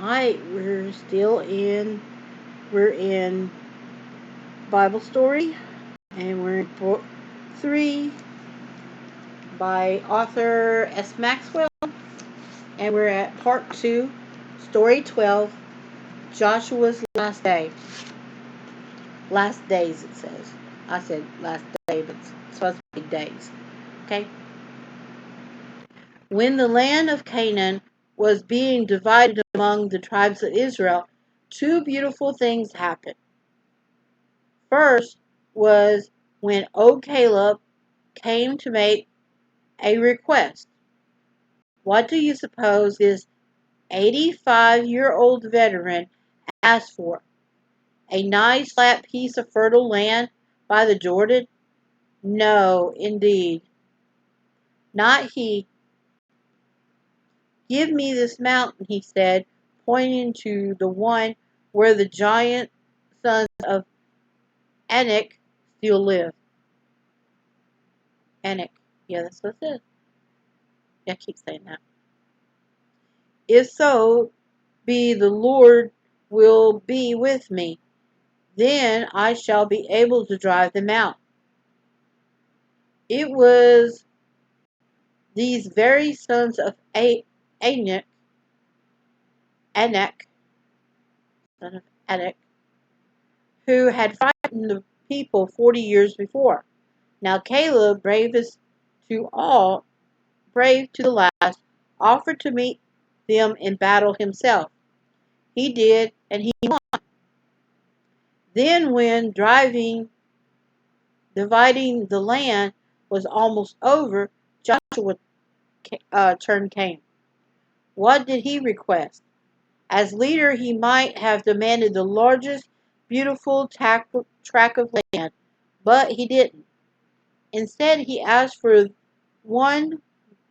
Alright, we're in Bible story, and we're in book 3 by Arthur S Maxwwell, and we're at part 2, story 12, Joshua's last day. Last days, it says. I said last day, but it's supposed to be days. Okay? When the land of Canaan was being divided among the tribes of Israel, two beautiful things happened. First was when old Caleb came to make a request. What do you suppose this 85-year-old veteran asked for? A nice flat piece of fertile land by the Jordan? No, indeed. Not he. Give me this mountain, he said, pointing to the one where the giant sons of Anak still live. Anak. Yeah, that's what it says. Yeah, I keep saying that. If so be the Lord will be with me, then I shall be able to drive them out. It was these very sons of Anak, son of Anak, who had frightened the people 40 years before. Now Caleb, brave to the last, offered to meet them in battle himself. He did, and he won. Then when dividing the land was almost over, Joshua's turn came. What did he request? As leader, he might have demanded the largest, beautiful tract of land, but he didn't. Instead, he asked for one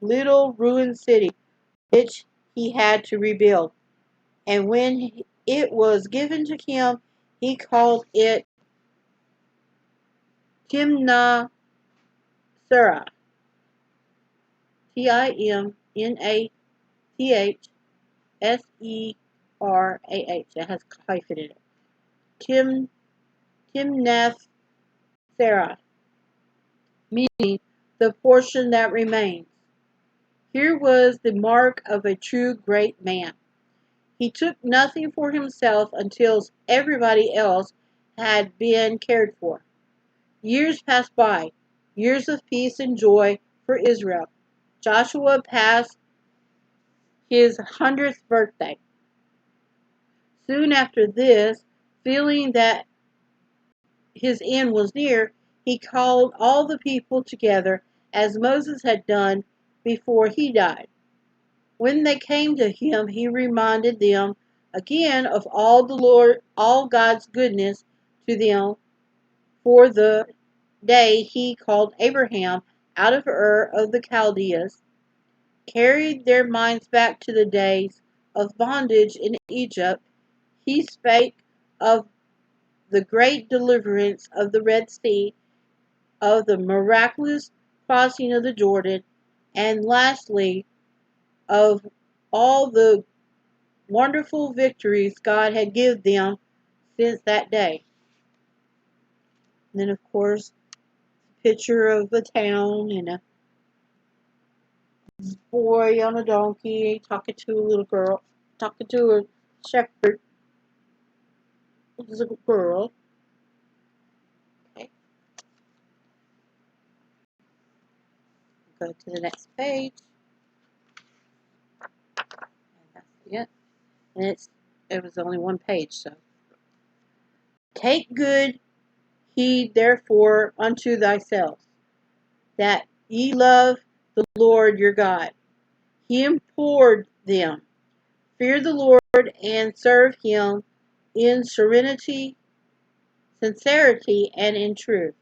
little ruined city, which he had to rebuild. And when it was given to him, he called it Timnath Serah. Timnathserah. It has hyphen in it. Timnath Serah, meaning the portion that remains. Here was the mark of a true great man. He took nothing for himself until everybody else had been cared for. Years passed by, years of peace and joy for Israel. Joshua passed his 100th birthday. Soon after this, feeling that his end was near, he called all the people together as Moses had done before he died. When they came to him, he reminded them again of all God's goodness to them for the day he called Abraham out of Ur of the Chaldeans, carried their minds back to the days of bondage in Egypt. He spake of the great deliverance of the Red Sea, of the miraculous crossing of the Jordan, and lastly, of all the wonderful victories God had given them since that day. And then, of course, a picture of a town and a boy on a donkey talking to a little girl, talking to a shepherd, which is a girl. Okay, go to the next page, and that's it. And it was only one page, so take good heed therefore unto thyself, that ye love the Lord your God. He implored them, fear the Lord and serve him in sincerity, and in truth.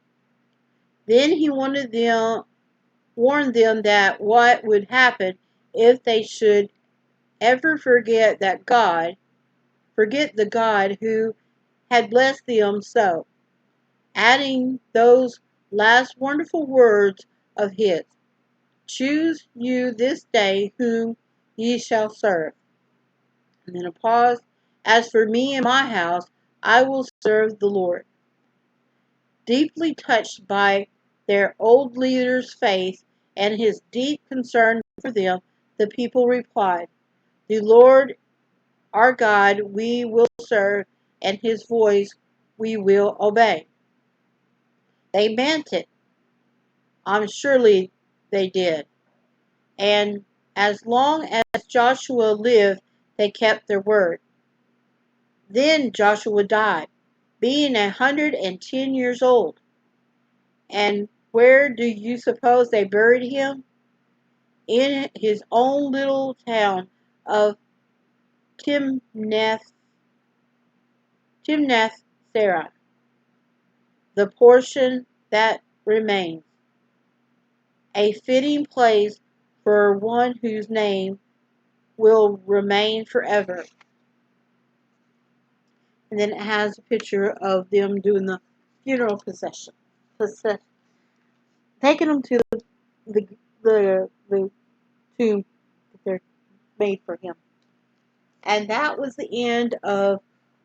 Then he warned them that what would happen if they should ever forget the God who had blessed them so, adding those last wonderful words of his. Choose you this day whom ye shall serve. And then a pause. As for me and my house, I will serve the Lord. Deeply touched by their old leader's faith and his deep concern for them, the people replied, the Lord our God we will serve, and his voice we will obey. They meant it. Surely they did. And as long as Joshua lived, they kept their word. Then Joshua died, being 110 years old. And where do you suppose they buried him? In his own little town of Timnath Serah, the portion that remains, a fitting place for one whose name will remain forever. And then it has a picture of them doing the funeral procession, taking them to the tomb that they're made for him. And that was the end of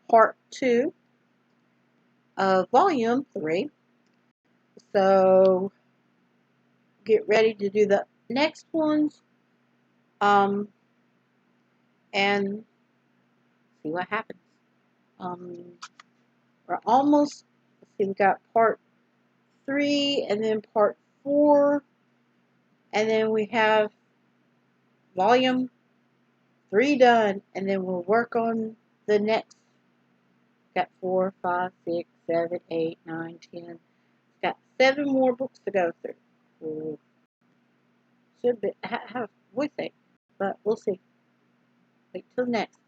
part 2 of volume 3. So get ready to do the next ones, and see what happens. We're almost, let's see, we got part 3 and then part 4, and then we have volume 3 done, and then we'll work on the next. Got 4, 5, 6, 7, 8, 9, 10. Got 7 more books to go through. Should be have voice ache, but we'll see. Wait till next.